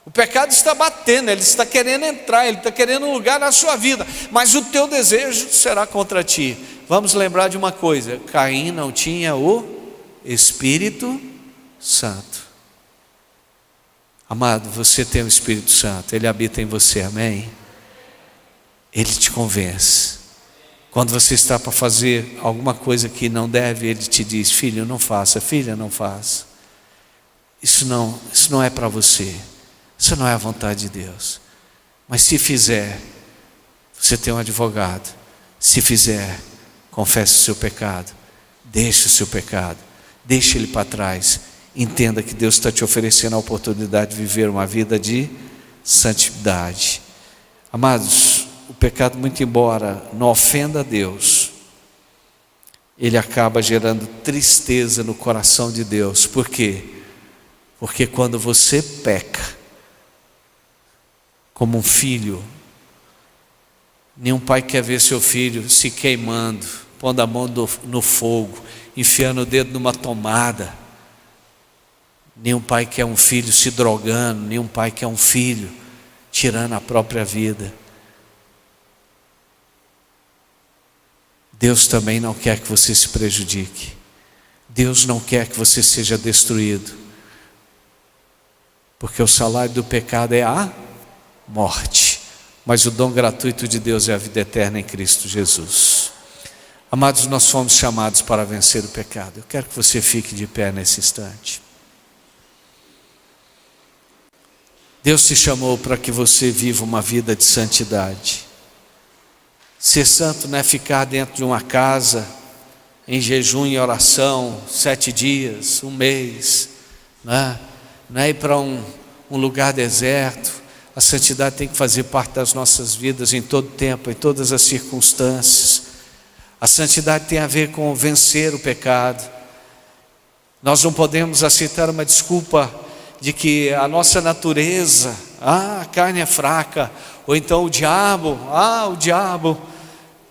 o pecado está batendo, ele está querendo entrar, ele está querendo um lugar na sua vida, mas o teu desejo será contra ti. Vamos lembrar de uma coisa: Caim não tinha o Espírito Santo. Amado, você tem o Espírito Santo, ele habita em você, amém? Ele te convence. Quando você está para fazer alguma coisa que não deve, ele te diz: filho, não faça, filha, não faça. Isso não é para você, isso não é a vontade de Deus. Mas se fizer, você tem um advogado. Se fizer, confesse o seu pecado, deixe o seu pecado, deixe ele para trás. Entenda que Deus está te oferecendo a oportunidade de viver uma vida de santidade. Amados, o pecado, muito embora não ofenda a Deus, ele acaba gerando tristeza no coração de Deus. Por quê? Porque quando você peca, como um filho, nenhum pai quer ver seu filho se queimando, pondo a mão no fogo, enfiando o dedo numa tomada. Nenhum pai quer um filho se drogando, nenhum pai quer um filho tirando a própria vida. Deus também não quer que você se prejudique. Deus não quer que você seja destruído, porque o salário do pecado é a morte, mas o dom gratuito de Deus é a vida eterna em Cristo Jesus. Amados, nós fomos chamados para vencer o pecado. Eu quero que você fique de pé nesse instante. Deus te chamou para que você viva uma vida de santidade. Ser santo não é ficar dentro de uma casa em jejum e oração 7 dias, 1 mês, não é ir para um lugar deserto. A santidade tem que fazer parte das nossas vidas em todo tempo, em todas as circunstâncias. A santidade tem a ver com vencer o pecado. Nós não podemos aceitar uma desculpa de que a nossa natureza, a carne é fraca, ou então o diabo.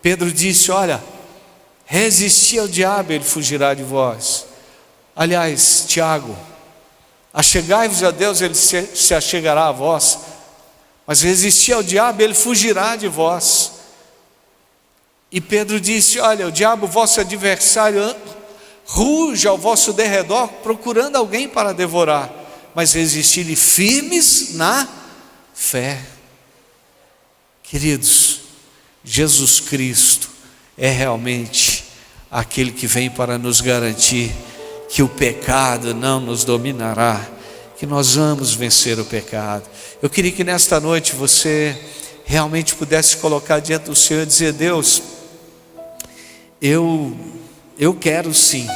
Pedro disse: olha, resisti ao diabo, ele fugirá de vós. Aliás, Tiago, achegai-vos a Deus, ele se achegará a vós. Mas resisti ao diabo, ele fugirá de vós. E Pedro disse: olha, o diabo, vosso adversário, ruge ao vosso derredor, procurando alguém para devorar, mas resistir-lhe firmes na fé. Queridos, Jesus Cristo é realmente aquele que vem para nos garantir que o pecado não nos dominará, que nós vamos vencer o pecado. Eu queria que nesta noite você realmente pudesse colocar diante do Senhor e dizer: Deus, eu quero sim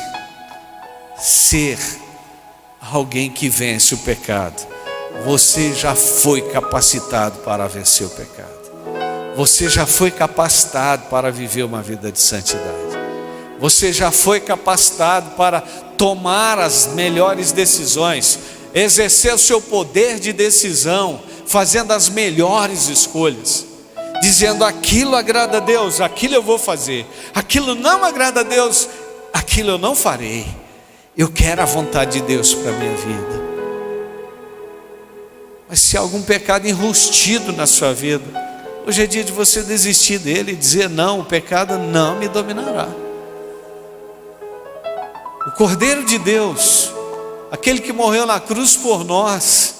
ser alguém que vence o pecado. Você já foi capacitado para vencer o pecado. Você já foi capacitado para viver uma vida de santidade. Você já foi capacitado para tomar as melhores decisões, exercer o seu poder de decisão, fazendo as melhores escolhas, dizendo: aquilo agrada a Deus, aquilo eu vou fazer; aquilo não agrada a Deus, aquilo eu não farei. Eu quero a vontade de Deus para a minha vida. Mas se há algum pecado enrustido na sua vida, hoje é dia de você desistir dele e dizer: não, o pecado não me dominará. O Cordeiro de Deus, aquele que morreu na cruz por nós,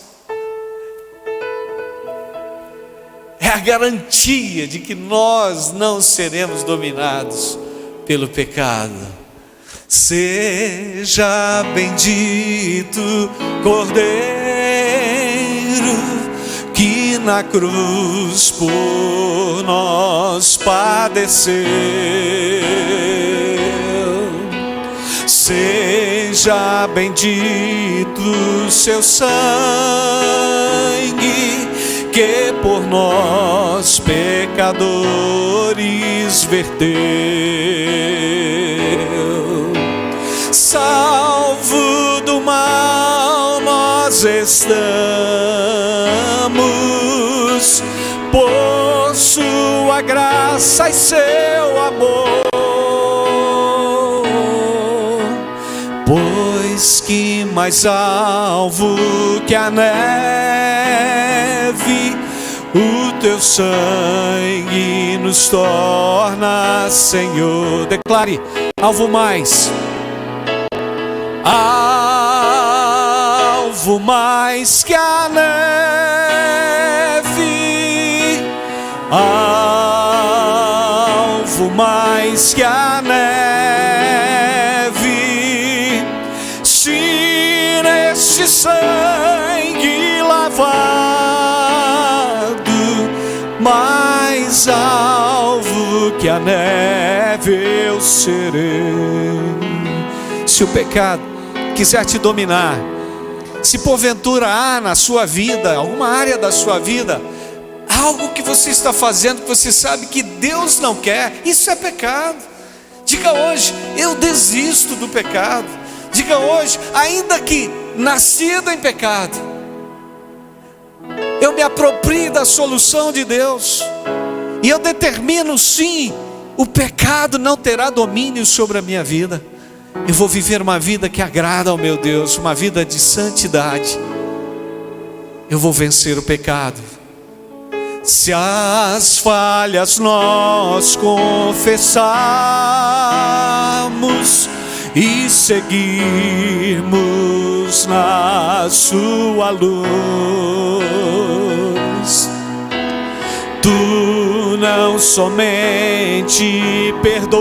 é a garantia de que nós não seremos dominados pelo pecado. Seja bendito, Cordeiro, que na cruz por nós padeceu. Seja bendito seu sangue, que por nós pecadores verteu. Salvo do mal nós estamos, por sua graça e seu amor. Pois que mais alvo que a neve, o teu sangue nos torna, Senhor. Declare: alvo mais. Alvo mais que a neve, alvo mais que a neve, se neste sangue lavado, mais alvo que a neve eu serei. Se o pecado quiser te dominar, se porventura há na sua vida, alguma área da sua vida, algo que você está fazendo que você sabe que Deus não quer, isso é pecado. Diga hoje: eu desisto do pecado. Diga hoje: ainda que nascido em pecado, eu me aproprio da solução de Deus, e eu determino, sim, o pecado não terá domínio sobre a minha vida. Eu vou viver uma vida que agrada ao meu Deus, uma vida de santidade. Eu vou vencer o pecado. Se as falhas nós confessarmos e seguirmos na sua luz, tu não somente perdoas,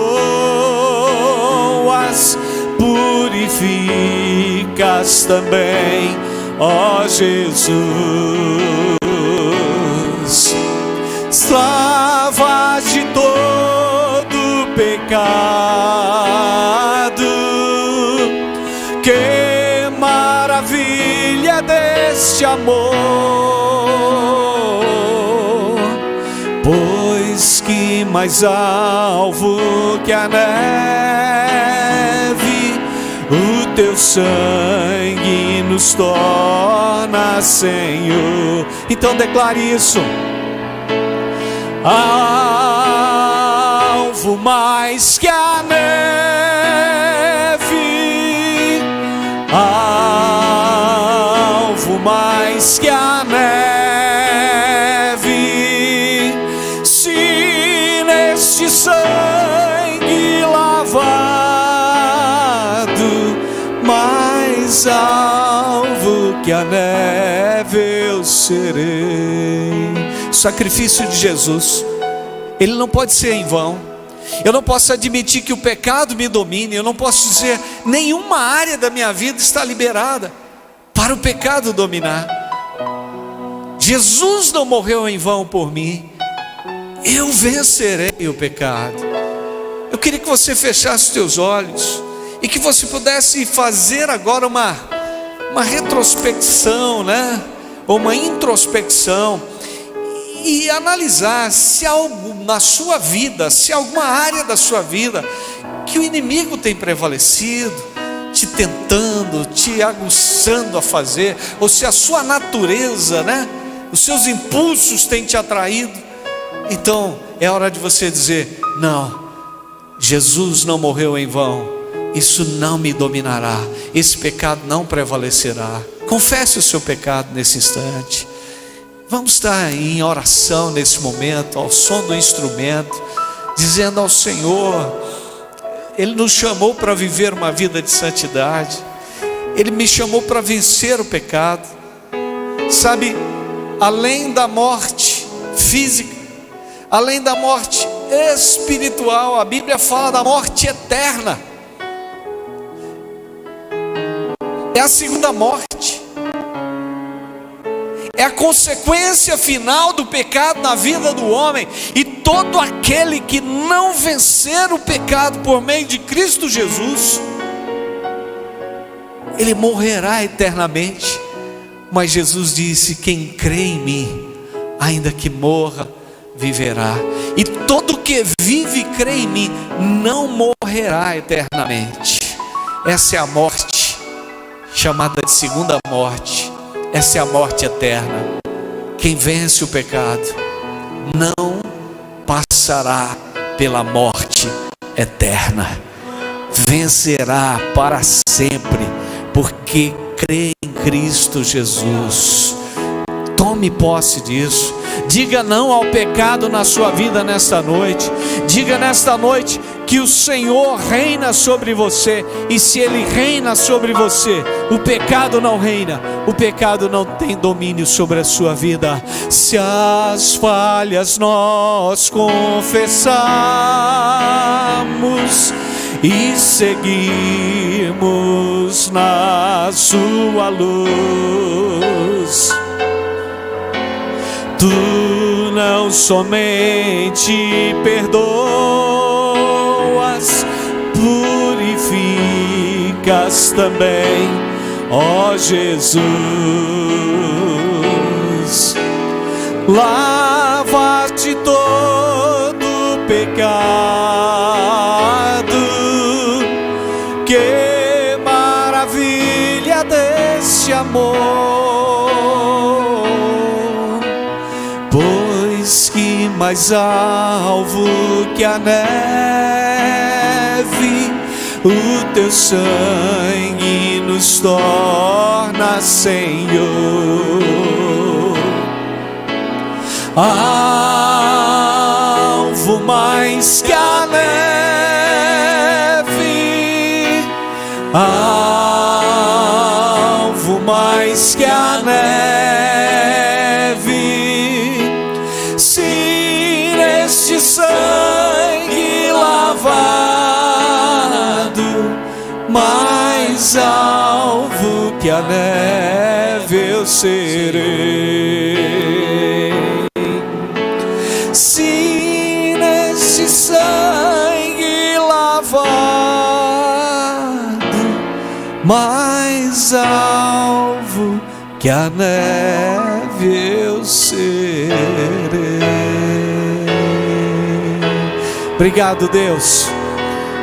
purificas também, ó Jesus. Lavas de todo pecado, que maravilha deste amor. Pois que mais alvo que a neve, o teu sangue nos torna, Senhor. Então declare isso: alvo mais que a neve, alvo mais que a neve, se neste sangue lavado, mais alvo que a neve eu serei. O sacrifício de Jesus, ele não pode ser em vão. Eu não posso admitir que o pecado me domine. Eu não posso dizer: nenhuma área da minha vida está liberada para o pecado dominar. Jesus não morreu em vão por mim. Eu vencerei o pecado. Eu queria que você fechasse os teus olhos e que você pudesse fazer agora uma retrospecção, né? Ou uma introspecção, e analisar se há algo na sua vida, se há alguma área da sua vida que o inimigo tem prevalecido, te tentando, te aguçando a fazer, ou se a sua natureza, os seus impulsos têm te atraído, então é hora de você dizer: não, Jesus não morreu em vão, isso não me dominará, esse pecado não prevalecerá. Confesse o seu pecado nesse instante. Vamos estar em oração nesse momento, ao som do instrumento, dizendo ao Senhor: Ele nos chamou para viver uma vida de santidade, Ele me chamou para vencer o pecado. Sabe, além da morte física, além da morte espiritual, a Bíblia fala da morte eterna. É a segunda morte, é a consequência final do pecado na vida do homem. E todo aquele que não vencer o pecado por meio de Cristo Jesus, ele morrerá eternamente. Mas Jesus disse: quem crê em mim, ainda que morra, viverá. E todo que vive e crê em mim não morrerá eternamente. Essa é a morte chamada de segunda morte. Essa é a morte eterna. Quem vence o pecado não passará pela morte eterna, vencerá para sempre, porque crê em Cristo Jesus. Tome posse disso. Diga não ao pecado na sua vida nesta noite. Diga nesta noite que o Senhor reina sobre você. E se Ele reina sobre você, o pecado não reina, o pecado não tem domínio sobre a sua vida. Se as falhas nós confessarmos e seguirmos na sua luz, Tu não somente perdoas, purificas também, ó Jesus. Lava-te todo pecado, que maravilha desse amor. Pois que mais alvo que a neve, o teu sangue nos torna, Senhor. Alvo mais que a neve, alvo mais que a neve. Se neste sangue lavado, mais alvo que a neve eu serei. Se neste sangue lavado, mais alvo que a neve eu serei. Obrigado, Deus.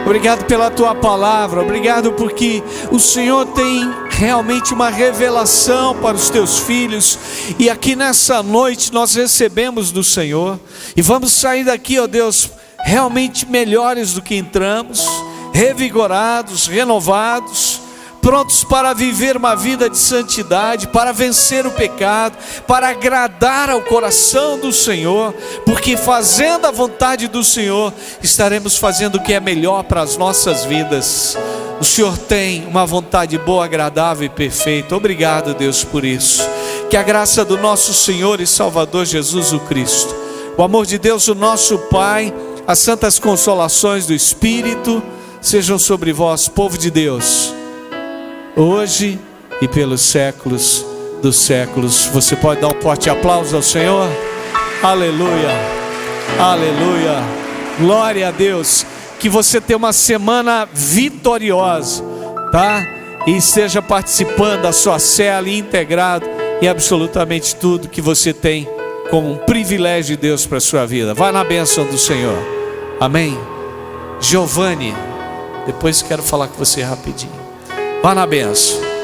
Obrigado pela Tua palavra. Obrigado porque o Senhor tem realmente uma revelação para os Teus filhos. E aqui nessa noite nós recebemos do Senhor. E vamos sair daqui, ó Deus, realmente melhores do que entramos, revigorados, renovados, prontos para viver uma vida de santidade, para vencer o pecado, para agradar ao coração do Senhor, porque fazendo a vontade do Senhor, estaremos fazendo o que é melhor para as nossas vidas. O Senhor tem uma vontade boa, agradável e perfeita. Obrigado, Deus, por isso. Que a graça do nosso Senhor e Salvador Jesus o Cristo, o amor de Deus, o nosso Pai, as santas consolações do Espírito, sejam sobre vós, povo de Deus, hoje e pelos séculos dos séculos. Você pode dar um forte aplauso ao Senhor? Aleluia, aleluia, glória a Deus. Que você tenha uma semana vitoriosa, tá? E esteja participando da sua célula e integrado em absolutamente tudo que você tem como um privilégio de Deus para a sua vida. Vai na bênção do Senhor. Amém. Giovanni, Depois quero falar com você rapidinho. Vá na benção.